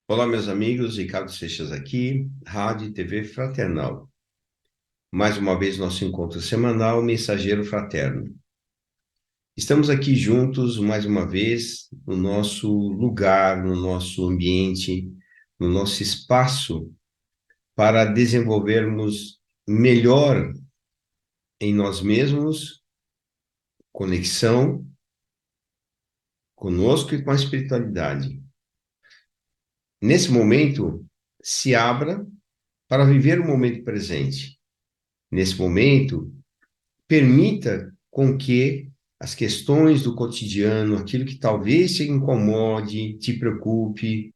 Olá, meus amigos, Ricardo Seixas aqui, Rádio e TV Fraternal. Mais uma vez, nosso encontro semanal, Mensageiro Fraterno. Estamos aqui juntos, mais uma vez, no nosso lugar, no nosso ambiente, no nosso espaço, para desenvolvermos melhor em nós mesmos, conexão conosco e com a espiritualidade. Nesse momento, se abra para viver o momento presente. Nesse momento, permita com que as questões do cotidiano, aquilo que talvez te incomode, te preocupe,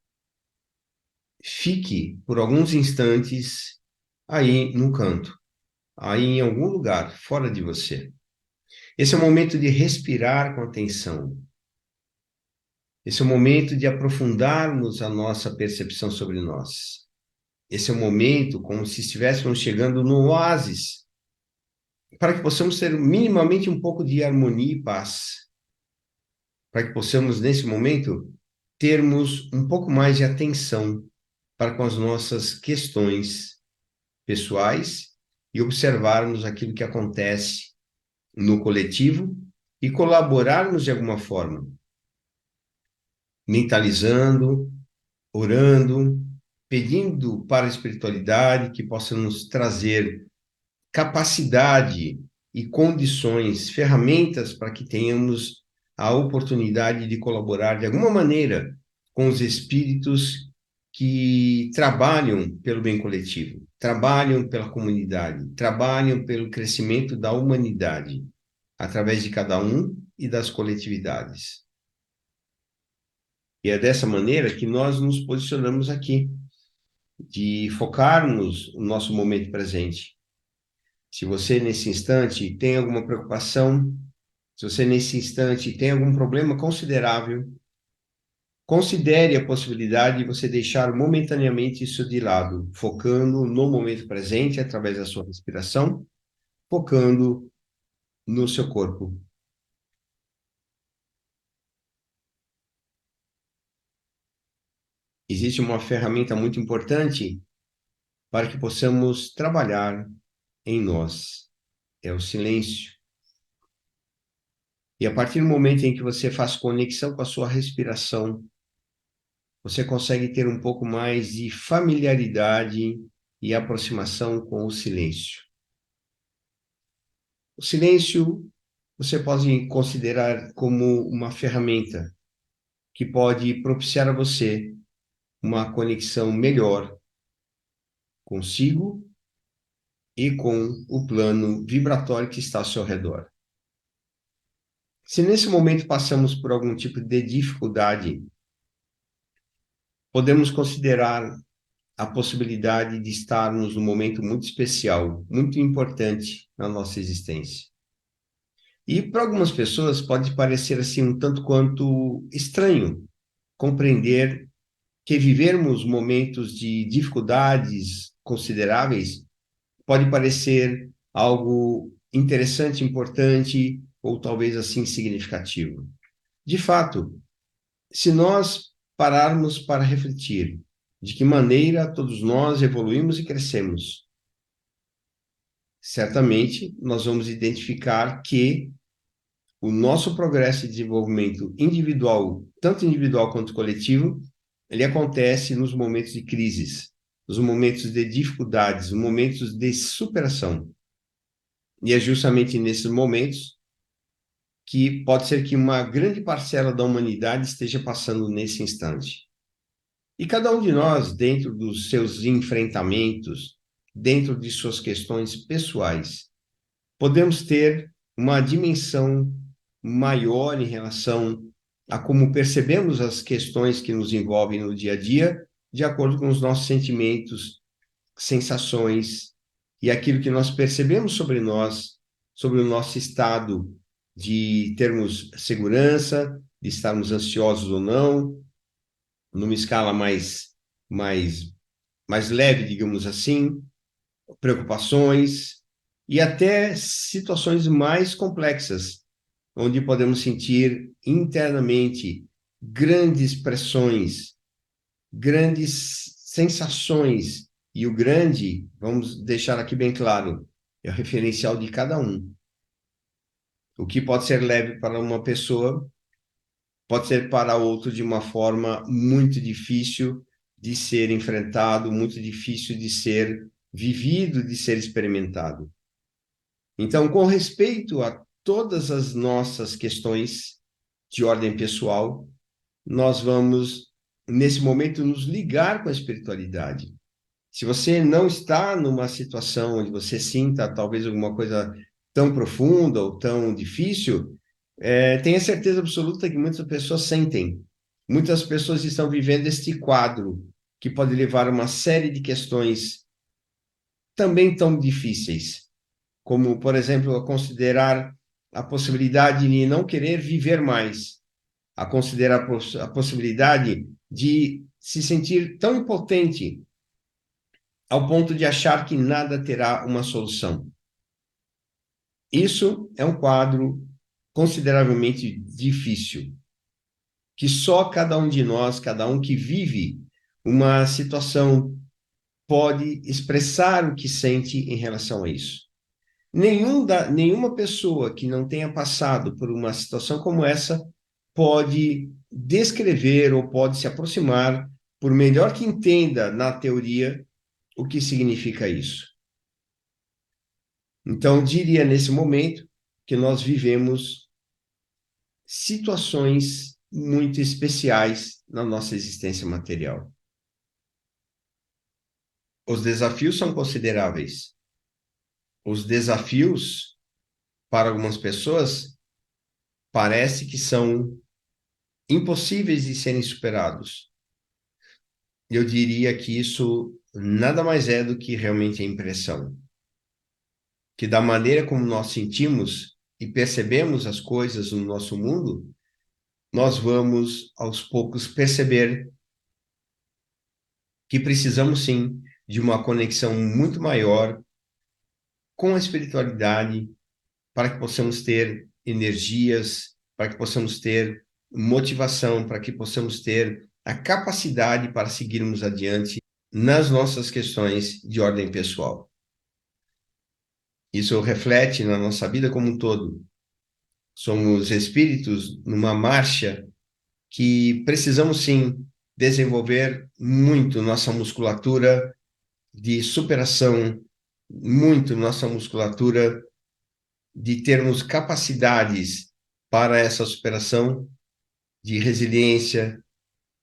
fique por alguns instantes aí no canto, aí em algum lugar, fora de você. Esse é o momento de respirar com atenção. Esse é o momento de aprofundarmos a nossa percepção sobre nós. Esse é o momento como se estivéssemos chegando no oásis, para que possamos ter minimamente um pouco de harmonia e paz, para que possamos, nesse momento, termos um pouco mais de atenção para com as nossas questões pessoais e observarmos aquilo que acontece no coletivo e colaborarmos de alguma forma, mentalizando, orando, pedindo para a espiritualidade que possa nos trazer capacidade e condições, ferramentas para que tenhamos a oportunidade de colaborar de alguma maneira com os espíritos que trabalham pelo bem coletivo, trabalham pela comunidade, trabalham pelo crescimento da humanidade, através de cada um e das coletividades. E é dessa maneira que nós nos posicionamos aqui, de focarmos o nosso momento presente. Se você, nesse instante, tem alguma preocupação, se você, nesse instante, tem algum problema considerável, considere a possibilidade de você deixar momentaneamente isso de lado, focando no momento presente, através da sua respiração, focando no seu corpo. Existe uma ferramenta muito importante para que possamos trabalhar em nós. É o silêncio. E a partir do momento em que você faz conexão com a sua respiração, você consegue ter um pouco mais de familiaridade e aproximação com o silêncio. O silêncio você pode considerar como uma ferramenta que pode propiciar a você uma conexão melhor consigo e com o plano vibratório que está ao seu redor. Se nesse momento passamos por algum tipo de dificuldade, podemos considerar a possibilidade de estarmos num momento muito especial, muito importante na nossa existência. E para algumas pessoas pode parecer assim um tanto quanto estranho compreender que vivermos momentos de dificuldades consideráveis pode parecer algo interessante, importante ou talvez assim significativo. De fato, se nós pararmos para refletir de que maneira todos nós evoluímos e crescemos, certamente nós vamos identificar que o nosso progresso e desenvolvimento individual, tanto individual quanto coletivo, ele acontece nos momentos de crises, nos momentos de dificuldades, nos momentos de superação. E é justamente nesses momentos que pode ser que uma grande parcela da humanidade esteja passando nesse instante. E cada um de nós, dentro dos seus enfrentamentos, dentro de suas questões pessoais, podemos ter uma dimensão maior em relação a como percebemos as questões que nos envolvem no dia a dia, de acordo com os nossos sentimentos, sensações e aquilo que nós percebemos sobre nós, sobre o nosso estado de termos segurança, de estarmos ansiosos ou não, numa escala mais, mais leve, digamos assim, preocupações e até situações mais complexas, onde podemos sentir internamente grandes pressões grandes sensações. E o grande, vamos deixar aqui bem claro, é o referencial de cada um. O que pode ser leve para uma pessoa, pode ser para outro de uma forma muito difícil de ser enfrentado, muito difícil de ser vivido, de ser experimentado. Então, com respeito a todas as nossas questões de ordem pessoal, nós vamos, nesse momento, nos ligar com a espiritualidade. Se você não está numa situação onde você sinta talvez alguma coisa tão profunda ou tão difícil, tenha certeza absoluta que muitas pessoas sentem. Muitas pessoas estão vivendo este quadro que pode levar a uma série de questões também tão difíceis, como, por exemplo, a considerar a possibilidade de não querer viver mais, a considerar a possibilidade de se sentir tão impotente ao ponto de achar que nada terá uma solução. Isso é um quadro consideravelmente difícil, que só cada um de nós, cada um que vive uma situação, pode expressar o que sente em relação a isso. Nenhuma pessoa que não tenha passado por uma situação como essa pode descrever ou pode se aproximar, por melhor que entenda na teoria, o que significa isso. Então, diria nesse momento que nós vivemos situações muito especiais na nossa existência material. Os desafios são consideráveis. Os desafios, para algumas pessoas, parece que são impossíveis de serem superados. Eu diria que isso nada mais é do que realmente a impressão. Que da maneira como nós sentimos e percebemos as coisas no nosso mundo, nós vamos, aos poucos, perceber que precisamos, sim, de uma conexão muito maior com a espiritualidade para que possamos ter energias, para que possamos ter motivação, para que possamos ter a capacidade para seguirmos adiante nas nossas questões de ordem pessoal. Isso reflete na nossa vida como um todo. Somos espíritos numa marcha que precisamos, sim, desenvolver muito nossa musculatura de superação, muito nossa musculatura de termos capacidades para essa superação, de resiliência,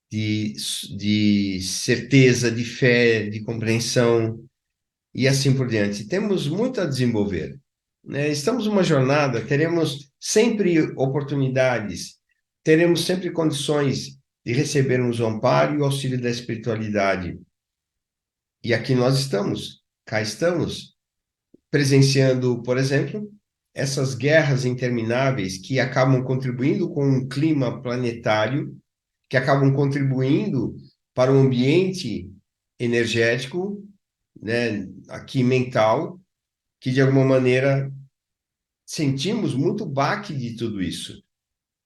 de certeza, de fé, de compreensão e assim por diante. Temos muito a desenvolver, né? Estamos numa jornada, teremos sempre oportunidades, teremos sempre condições de recebermos o amparo e o auxílio da espiritualidade. E aqui nós estamos, cá estamos, presenciando, por exemplo, essas guerras intermináveis que acabam contribuindo com um clima planetário, que acabam contribuindo para um ambiente energético, né, aqui mental, que de alguma maneira sentimos muito baque de tudo isso.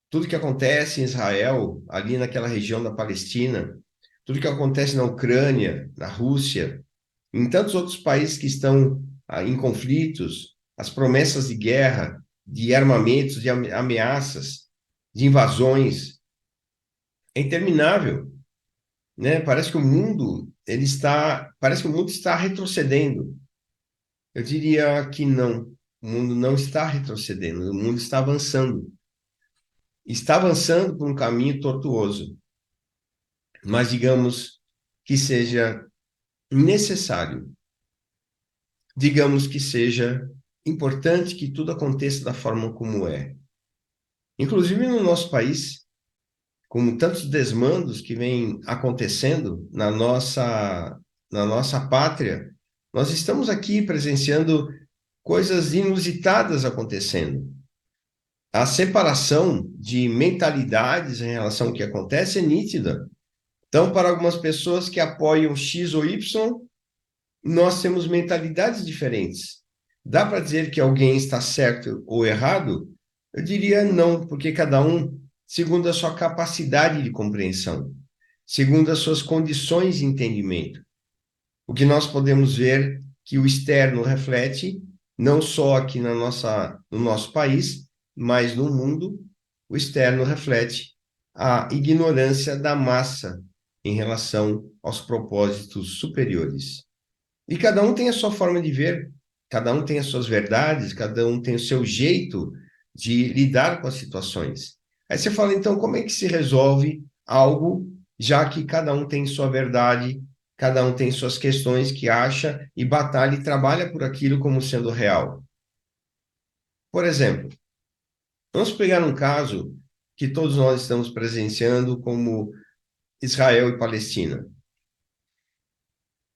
Tudo que acontece em Israel, ali naquela região da Palestina, tudo que acontece na Ucrânia, na Rússia, em tantos outros países que estão em conflitos, as promessas de guerra, de armamentos, de ameaças, de invasões, é interminável, né? Parece que o mundo está retrocedendo. Eu diria que não. O mundo não está retrocedendo, o mundo está avançando. Está avançando por um caminho tortuoso, mas digamos que seja necessário, digamos que seja importante que tudo aconteça da forma como é. Inclusive no nosso país, como tantos desmandos que vêm acontecendo na nossa pátria, nós estamos aqui presenciando coisas inusitadas acontecendo. A separação de mentalidades em relação ao que acontece é nítida. Então, para algumas pessoas que apoiam X ou Y, nós temos mentalidades diferentes. Dá para dizer que alguém está certo ou errado? Eu diria não, porque cada um, segundo a sua capacidade de compreensão, segundo as suas condições de entendimento. O que nós podemos ver que o externo reflete, não só aqui no nosso país, mas no mundo, o externo reflete a ignorância da massa em relação aos propósitos superiores. E cada um tem a sua forma de ver, cada um tem as suas verdades, cada um tem o seu jeito de lidar com as situações. Aí você fala, então, como é que se resolve algo, já que cada um tem sua verdade, cada um tem suas questões que acha e batalha e trabalha por aquilo como sendo real? Por exemplo, vamos pegar um caso que todos nós estamos presenciando, como Israel e Palestina.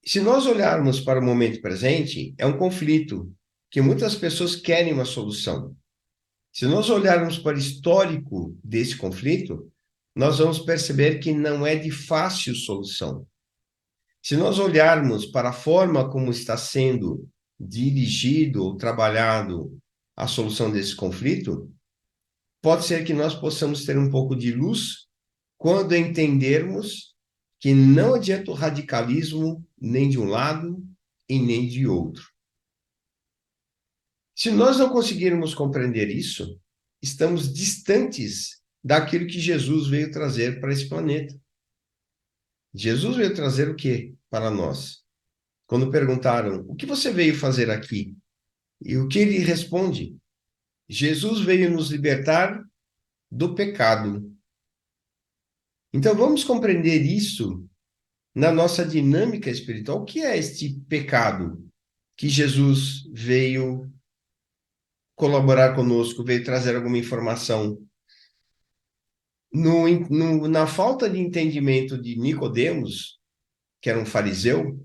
Se nós olharmos para o momento presente, é um conflito que muitas pessoas querem uma solução. Se nós olharmos para o histórico desse conflito, nós vamos perceber que não é de fácil solução. Se nós olharmos para a forma como está sendo dirigido ou trabalhado a solução desse conflito, pode ser que nós possamos ter um pouco de luz quando entendermos que não adianta o radicalismo nem de um lado e nem de outro. Se nós não conseguirmos compreender isso, estamos distantes daquilo que Jesus veio trazer para esse planeta. Jesus veio trazer o quê para nós? Quando perguntaram, o que você veio fazer aqui? E o que ele responde? Jesus veio nos libertar do pecado. Então vamos compreender isso na nossa dinâmica espiritual. O que é este pecado que Jesus veio colaborar conosco, veio trazer alguma informação? Na falta de entendimento de Nicodemos, que era um fariseu,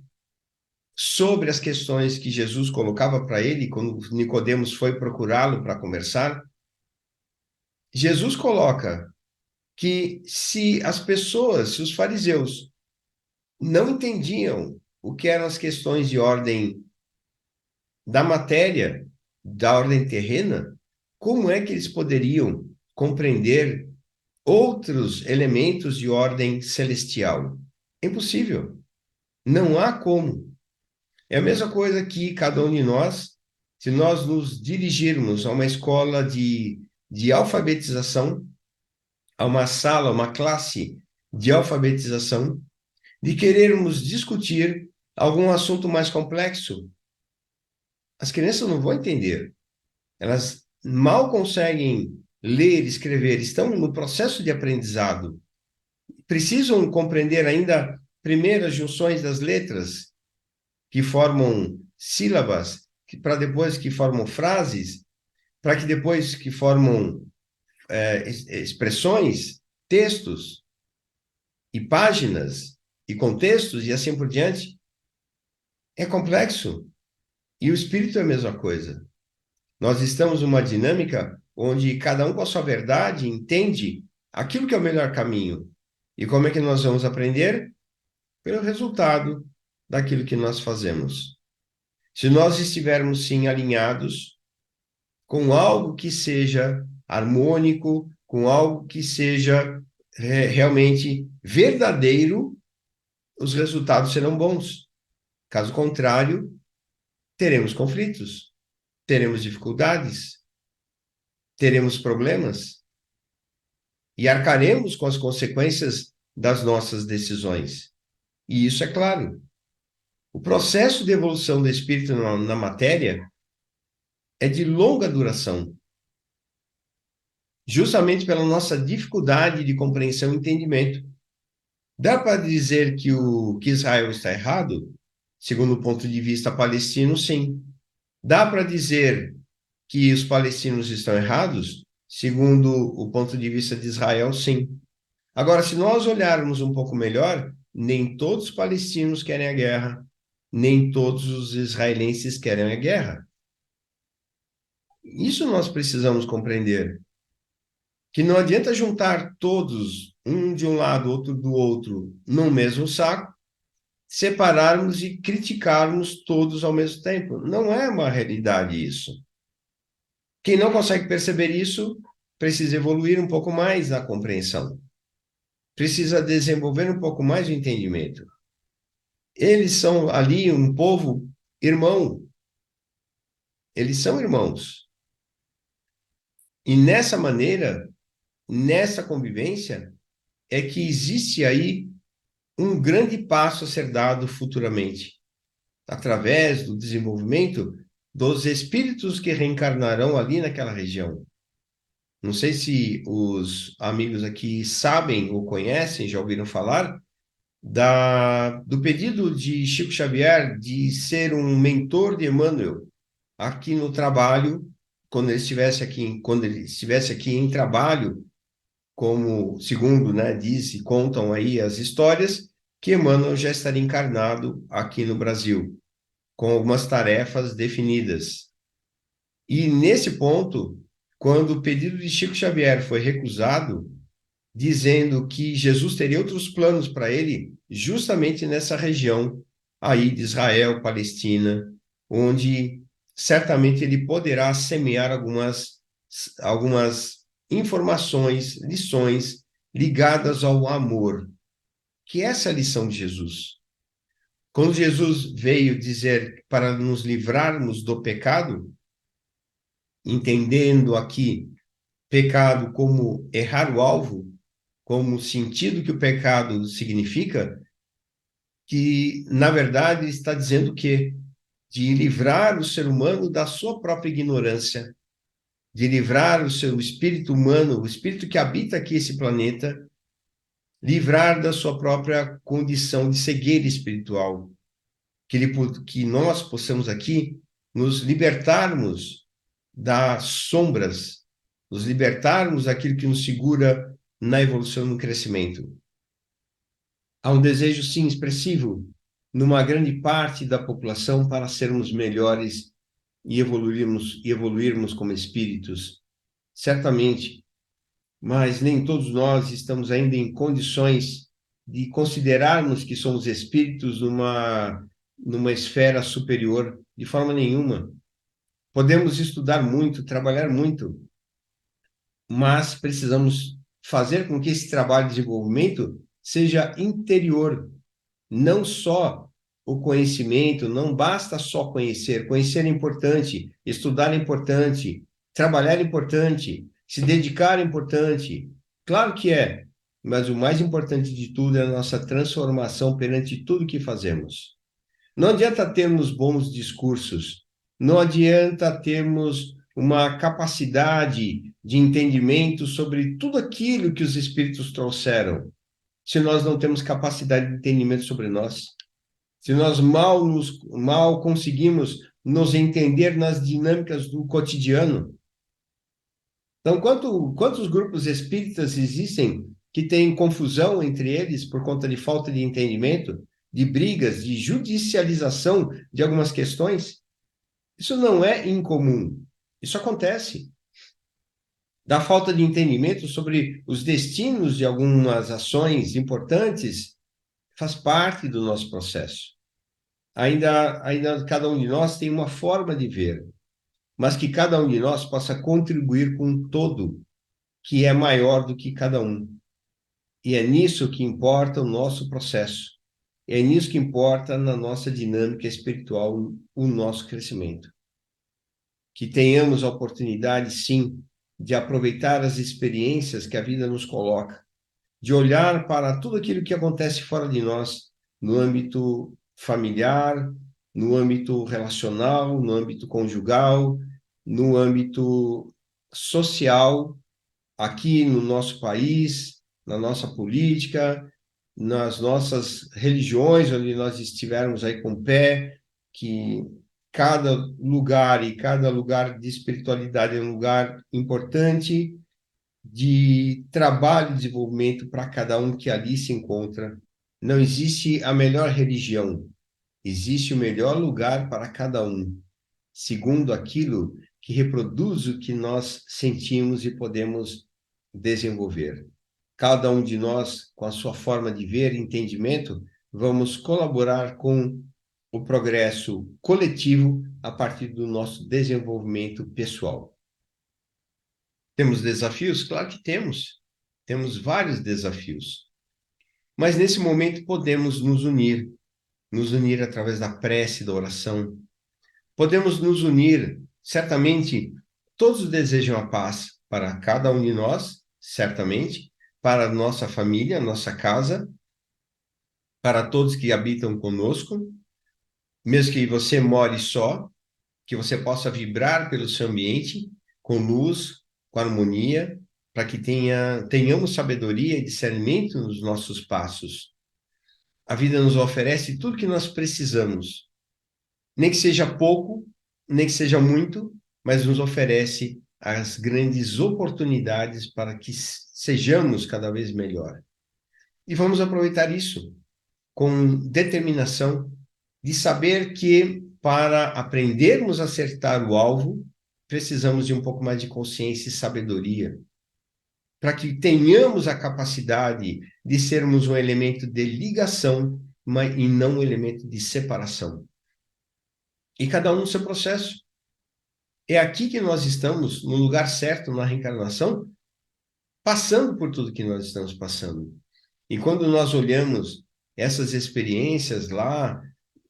sobre as questões que Jesus colocava para ele, quando Nicodemos foi procurá-lo para conversar, Jesus coloca que se as pessoas, se os fariseus não entendiam o que eram as questões de ordem da matéria, da ordem terrena, como é que eles poderiam compreender outros elementos de ordem celestial? É impossível. Não há como. É a mesma coisa que cada um de nós, se nós nos dirigirmos a uma escola de alfabetização, a uma sala, uma classe de alfabetização, de querermos discutir algum assunto mais complexo, as crianças não vão entender. Elas mal conseguem ler, escrever, estão no processo de aprendizado. Precisam compreender ainda primeiro as junções das letras, que formam sílabas, para depois que formam frases, para que depois que formam expressões, textos e páginas e contextos e assim por diante. É complexo. E o espírito é a mesma coisa. Nós estamos numa dinâmica onde cada um com a sua verdade entende aquilo que é o melhor caminho. E como é que nós vamos aprender? Pelo resultado daquilo que nós fazemos. Se nós estivermos, sim, alinhados com algo que seja harmônico, com algo que seja realmente verdadeiro, os resultados serão bons. Caso contrário, teremos conflitos, teremos dificuldades, teremos problemas e arcaremos com as consequências das nossas decisões. E isso é claro. O processo de evolução do espírito na matéria é de longa duração, justamente pela nossa dificuldade de compreensão e entendimento. Dá para dizer que Israel está errado? Segundo o ponto de vista palestino, sim. Dá para dizer que os palestinos estão errados? Segundo o ponto de vista de Israel, sim. Agora, se nós olharmos um pouco melhor, nem todos os palestinos querem a guerra, nem todos os israelenses querem a guerra. Isso nós precisamos compreender. Que não adianta juntar todos, um de um lado, outro do outro, no mesmo saco, separarmos e criticarmos todos ao mesmo tempo. Não é uma realidade isso. Quem não consegue perceber isso, precisa evoluir um pouco mais na compreensão. precisa desenvolver um pouco mais o entendimento. Eles são ali um povo irmão, eles são irmãos. E nessa maneira, nessa convivência, é que existe aí um grande passo a ser dado futuramente, através do desenvolvimento dos espíritos que reencarnarão ali naquela região. Não sei se os amigos aqui sabem ou conhecem, já ouviram falar, do pedido de Chico Xavier de ser um mentor de Emmanuel aqui no trabalho, quando ele estivesse aqui em trabalho, como, segundo, né, diz contam aí as histórias, que Emmanuel já estaria encarnado aqui no Brasil, com algumas tarefas definidas. E nesse ponto, quando o pedido de Chico Xavier foi recusado, dizendo que Jesus teria outros planos para ele, justamente nessa região aí de Israel, Palestina, onde certamente ele poderá semear algumas informações, lições ligadas ao amor, que essa é a lição de Jesus. Quando Jesus veio dizer para nos livrarmos do pecado, entendendo aqui pecado como errar o alvo, como o sentido que o pecado significa, que, na verdade, está dizendo que de livrar o ser humano da sua própria ignorância, de livrar o seu espírito humano, o espírito que habita aqui esse planeta, livrar da sua própria condição de cegueira espiritual, que nós possamos aqui nos libertarmos das sombras, nos libertarmos daquilo que nos segura na evolução e no crescimento. Há um desejo, sim, expressivo, numa grande parte da população para sermos melhores e evoluirmos como espíritos, certamente, mas nem todos nós estamos ainda em condições de considerarmos que somos espíritos numa esfera superior, de forma nenhuma. Podemos estudar muito, trabalhar muito, mas precisamos fazer com que esse trabalho de desenvolvimento seja interior, não só o conhecimento, não basta só conhecer. Conhecer é importante, estudar é importante, trabalhar é importante, se dedicar é importante. Claro que é, mas o mais importante de tudo é a nossa transformação perante tudo que fazemos. Não adianta termos bons discursos, não adianta termos uma capacidade de entendimento sobre tudo aquilo que os espíritos trouxeram, se nós não temos capacidade de entendimento sobre nós, se nós mal conseguimos nos entender nas dinâmicas do cotidiano. Então, quantos grupos espíritas existem que têm confusão entre eles por conta de falta de entendimento, de brigas, de judicialização de algumas questões? Isso não é incomum. Isso acontece. Da falta de entendimento sobre os destinos de algumas ações importantes faz parte do nosso processo. Ainda cada um de nós tem uma forma de ver, mas que cada um de nós possa contribuir com um todo que é maior do que cada um. E é nisso que importa o nosso processo. É nisso que importa na nossa dinâmica espiritual o nosso crescimento. Que tenhamos a oportunidade, sim, de aproveitar as experiências que a vida nos coloca, de olhar para tudo aquilo que acontece fora de nós, no âmbito familiar, no âmbito relacional, no âmbito conjugal, no âmbito social, aqui no nosso país, na nossa política, nas nossas religiões, onde nós estivermos aí com o pé, que cada lugar e cada lugar de espiritualidade é um lugar importante de trabalho e desenvolvimento para cada um que ali se encontra. Não existe a melhor religião, existe o melhor lugar para cada um, segundo aquilo que reproduz o que nós sentimos e podemos desenvolver. Cada um de nós, com a sua forma de ver e entendimento, vamos colaborar com o progresso coletivo a partir do nosso desenvolvimento pessoal. Temos desafios? Claro que temos. Temos vários desafios. Mas nesse momento podemos nos unir através da prece, da oração. Podemos nos unir, certamente, todos desejam a paz para cada um de nós, certamente, para a nossa família, nossa casa, para todos que habitam conosco, mesmo que você more só, que você possa vibrar pelo seu ambiente com luz, com harmonia, para que tenhamos sabedoria e discernimento nos nossos passos. A vida nos oferece tudo que nós precisamos, nem que seja pouco, nem que seja muito, mas nos oferece as grandes oportunidades para que sejamos cada vez melhor. E vamos aproveitar isso com determinação de saber que para aprendermos a acertar o alvo, precisamos de um pouco mais de consciência e sabedoria, para que tenhamos a capacidade de sermos um elemento de ligação, e não um elemento de separação. E cada um no seu processo. É aqui que nós estamos, no lugar certo, na reencarnação, passando por tudo que nós estamos passando. E quando nós olhamos essas experiências lá,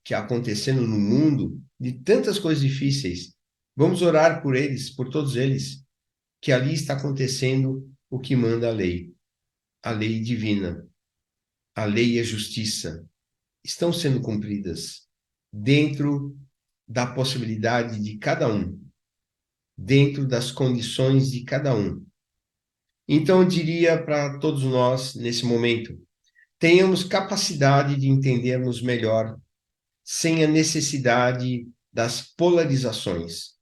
que acontecendo no mundo, de tantas coisas difíceis, vamos orar por eles, por todos eles, que ali está acontecendo o que manda a lei divina, a lei e a justiça estão sendo cumpridas dentro da possibilidade de cada um, dentro das condições de cada um. Então, eu diria para todos nós, nesse momento, tenhamos capacidade de entendermos melhor, sem a necessidade das polarizações.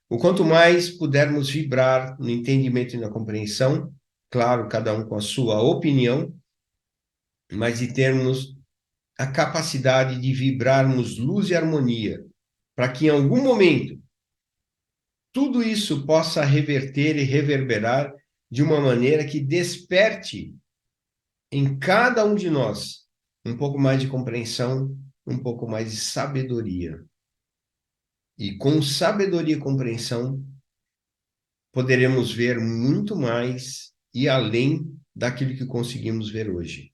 O quanto mais pudermos vibrar no entendimento e na compreensão, claro, cada um com a sua opinião, mas de termos a capacidade de vibrarmos luz e harmonia, para que em algum momento tudo isso possa reverter e reverberar de uma maneira que desperte em cada um de nós um pouco mais de compreensão, um pouco mais de sabedoria. E com sabedoria e compreensão, poderemos ver muito mais e além daquilo que conseguimos ver hoje.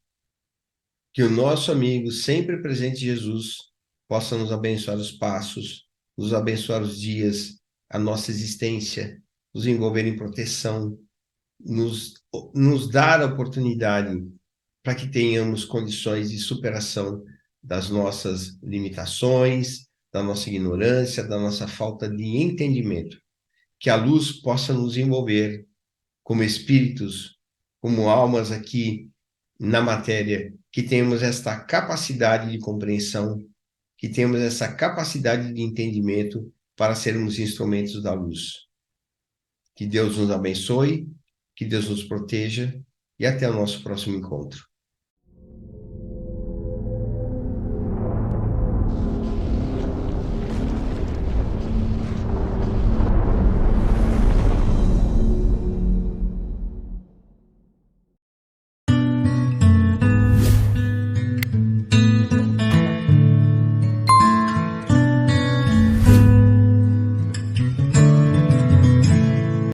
Que o nosso amigo, sempre presente Jesus, possa nos abençoar os passos, nos abençoar os dias, a nossa existência, nos envolver em proteção, nos dar a oportunidade para que tenhamos condições de superação das nossas limitações, da nossa ignorância, da nossa falta de entendimento. Que a luz possa nos envolver como espíritos, como almas aqui na matéria, que tenhamos esta capacidade de compreensão, que tenhamos essa capacidade de entendimento para sermos instrumentos da luz. Que Deus nos abençoe, que Deus nos proteja e até o nosso próximo encontro.